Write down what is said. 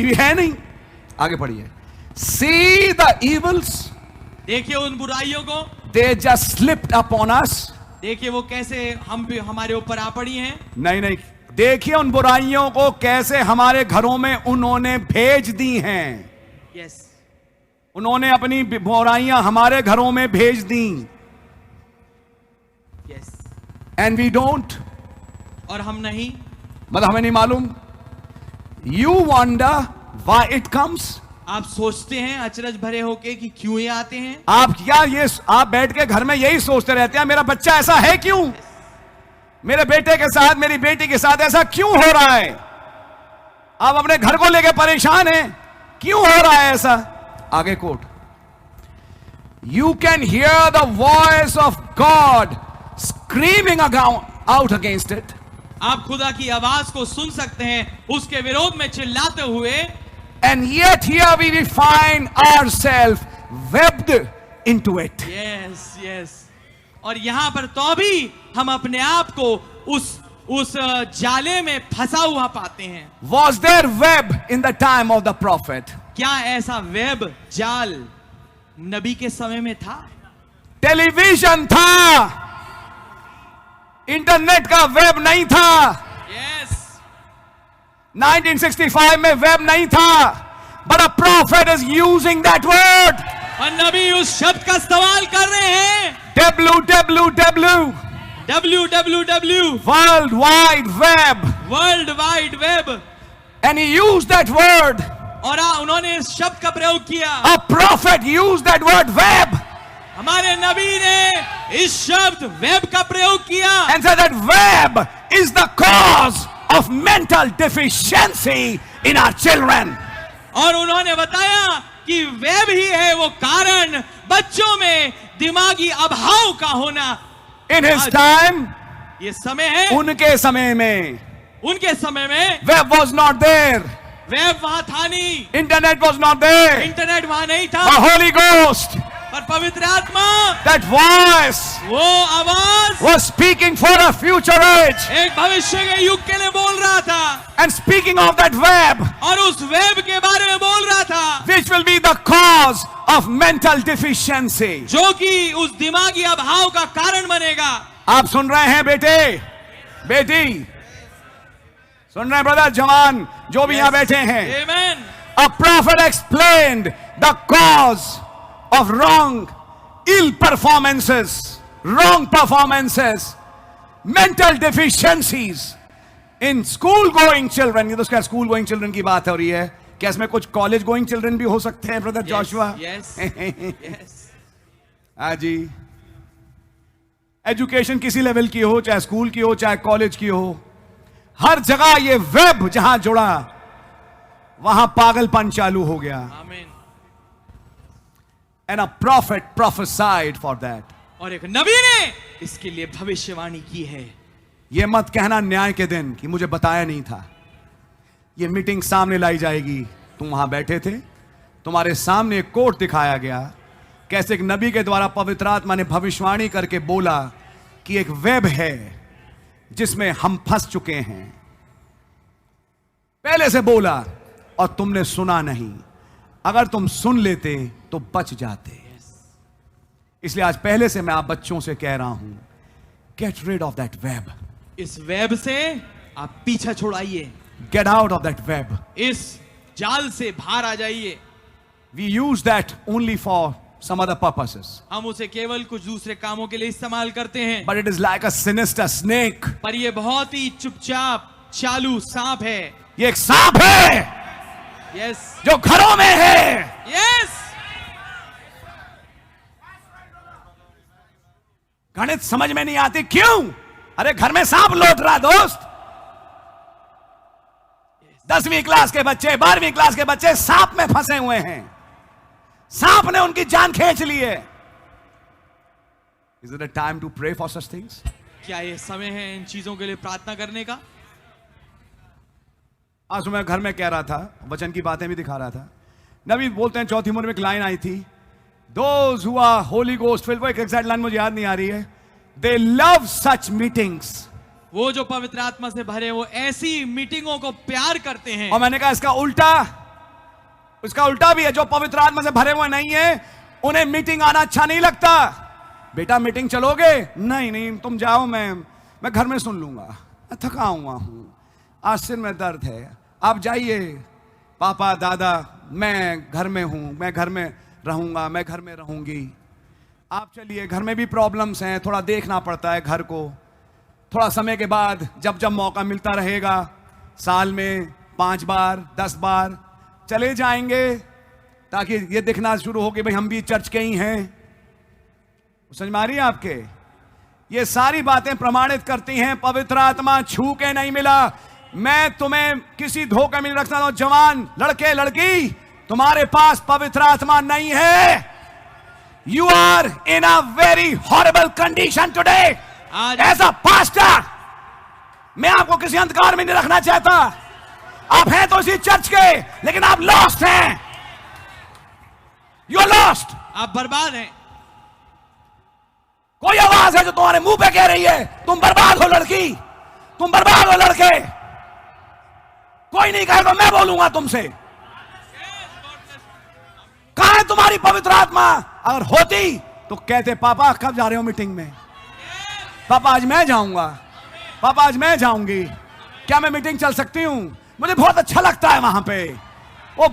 भी है नहीं। आगे पढ़िए। See the evils, देखिए उन बुराइयों को, they just slipped upon us. देखिए वो कैसे हमारे ऊपर आ पड़ी हैं। नहीं, देखिए उन बुराइयों को कैसे हमारे घरों में उन्होंने भेज दी हैं। यस, उन्होंने अपनी बुराइयां हमारे घरों में भेज दी। यस, एंड वी डोंट, और हम नहीं, मतलब हमें नहीं मालूम। You wonder why it comes, आप सोचते हैं अचरज भरे होके कि क्यों ये आते हैं। आप बैठ के घर में यही सोचते रहते हैं, मेरा बच्चा ऐसा है क्यों, मेरे बेटे के साथ, मेरी बेटी के साथ ऐसा क्यों हो रहा है। आप अपने घर को लेकर परेशान हैं, क्यों हो रहा है ऐसा। आगे quote, you can hear the voice of God screaming out against it, आप खुदा की आवाज को सुन सकते हैं उसके विरोध में चिल्लाते हुए। And yet here we find ourselves webbed into it. Yes, yes. और यहां पर तो भी हम अपने आप को उस जाले में फंसा हुआ पाते हैं। Was there web in the time of the prophet? क्या ऐसा वेब जाल नबी के समय में था? टेलीविजन था, इंटरनेट का वेब नहीं था। Yes. 1965 में वेब नहीं था, but a prophet is using that word. और नबी उस शब्द का इस्तेमाल कर रहे हैं, www, World Wide Web, world wide web, and he used that word. और उन्होंने इस शब्द का प्रयोग किया। A prophet used that word web हमारे नबी ने इस शब्द वेब का प्रयोग किया, and said that web is the cause of mental deficiency in our children. और उन्होंने बताया कि वेब ही है वो कारण बच्चों में दिमागी अभाव का होना। In his time, ये समय है, उनके समय में उनके समय में web was not there, web वहां था नहीं, internet was not there, internet वहां नहीं था, the Holy Ghost, पर पवित्र आत्मा that voice वो आवाज was speaking for a future age. एक भविष्य के युग के लिए बोल रहा था, And speaking of that web, और उस वेब के बारे में बोल रहा था which will be the cause of mental deficiency. जो कि उस दिमागी अभाव का कारण बनेगा। आप सुन रहे हैं बेटे, बेटी, सुन रहे हैं ब्रदर, जवान जो भी यहां बैठे हैं। Amen. A prophet explained the cause of ill performances, wrong performances, mental deficiencies in school going children. ये तो उसका स्कूल गोइंग चिल्ड्रन की बात हो रही है, क्या इसमें कुछ कॉलेज गोइंग चिल्ड्रन भी हो सकते हैं ब्रदर जोशुआ? Yes. Yes. हाँ जी, एजुकेशन किसी लेवल की हो, चाहे स्कूल की हो, चाहे कॉलेज की हो, हर जगह ये वेब जहां जुड़ा वहां पागलपन चालू हो गया। Amen. And a prophet prophesied for that. और एक नबी ने इसके लिए भविष्यवाणी की है। ये मत कहना न्याय के दिन कि मुझे बताया नहीं था। ये मीटिंग सामने लाई जाएगी, तुम वहां बैठे थे, तुम्हारे सामने एक कोट दिखाया गया, कैसे एक नबी के द्वारा पवित्र आत्मा ने भविष्यवाणी करके बोला कि एक वेब है जिसमें हम फंस चुके हैं। पहले से बोला और तुमने सुना नहीं, अगर तुम सुन लेते तो बच जाते। इसलिए आज पहले से मैं आप बच्चों से कह रहा हूं, get rid of that web. इस वेब से आप पीछा छुड़ाइए, get out of that web. इस जाल से बाहर आ जाइए। We use that only for some other purposes, हम उसे केवल कुछ दूसरे कामों के लिए इस्तेमाल करते हैं, but it is like a sinister snake. पर ये बहुत ही चुपचाप चालू सांप है। ये एक सांप है यस, जो घरों में है। यस, गणित समझ में नहीं आती, क्यों? अरे घर में सांप लौट रहा दोस्त। 10वीं क्लास के बच्चे, 12वीं क्लास के बच्चे सांप में फंसे हुए हैं, सांप ने उनकी जान खींच ली है। Is it a time to pray for such things? क्या ये समय है इन चीजों के लिए प्रार्थना करने का? आज मैं घर में कह रहा था, वचन की बातें भी दिखा रहा था। नबी बोलते हैं, चौथी उम्र में एक लाइन आई थी, Those who are Holy Ghost filled, वो एक एग्जैक्ट लाइन मुझे याद नहीं आ रही है, they love such meetings. वो जो पवित्र आत्मा से भरे वो ऐसी मीटिंगों को प्यार करते हैं। और मैंने कहा इसका उल्टा, उसका उल्टा भी है, जो पवित्र आत्मा से भरे हुए नहीं है उन्हें मीटिंग आना अच्छा नहीं लगता। बेटा मीटिंग चलोगे? नहीं नहीं तुम जाओ, मैं घर में सुन लूंगा, मैं थका हुआ हूं, आज सिर में दर्द है, आप जाइए। पापा दादा मैं घर में हूं, मैं घर में रहूंगा, मैं घर में रहूंगी, आप चलिए। घर में भी प्रॉब्लम्स हैं, थोड़ा देखना पड़ता है घर को। थोड़ा समय के बाद जब जब मौका मिलता रहेगा, साल में 5 बार 10 बार चले जाएंगे, ताकि ये दिखना शुरू हो कि भाई हम भी चर्च के ही हैं। समझ में आ रही है आपके? ये सारी बातें प्रमाणित करती हैं पवित्र आत्मा छू के नहीं मिला। मैं तुम्हें किसी धोखे में नहीं रखता हूं। जवान लड़के लड़की, तुम्हारे पास पवित्र आत्मा नहीं है। You are in a very horrible condition today. As a pastor मैं आपको किसी अंधकार में नहीं रखना चाहता। आप हैं तो इसी चर्च के, लेकिन आप लॉस्ट हैं। यू आर लॉस्ट, आप बर्बाद हैं। कोई आवाज है जो तुम्हारे मुंह पे कह रही है तुम बर्बाद हो लड़की, तुम बर्बाद हो लड़के? कोई नहीं कहे तो मैं बोलूंगा तुमसे। कहां है तुम्हारी पवित्र आत्मा? अगर होती तो कहते पापा कब जा रहे हो मीटिंग में? पापा आज मैं जाऊंगा, पापा आज मैं जाऊंगी। क्या मैं मीटिंग चल सकती हूं? मुझे बहुत अच्छा लगता है वहां पे वो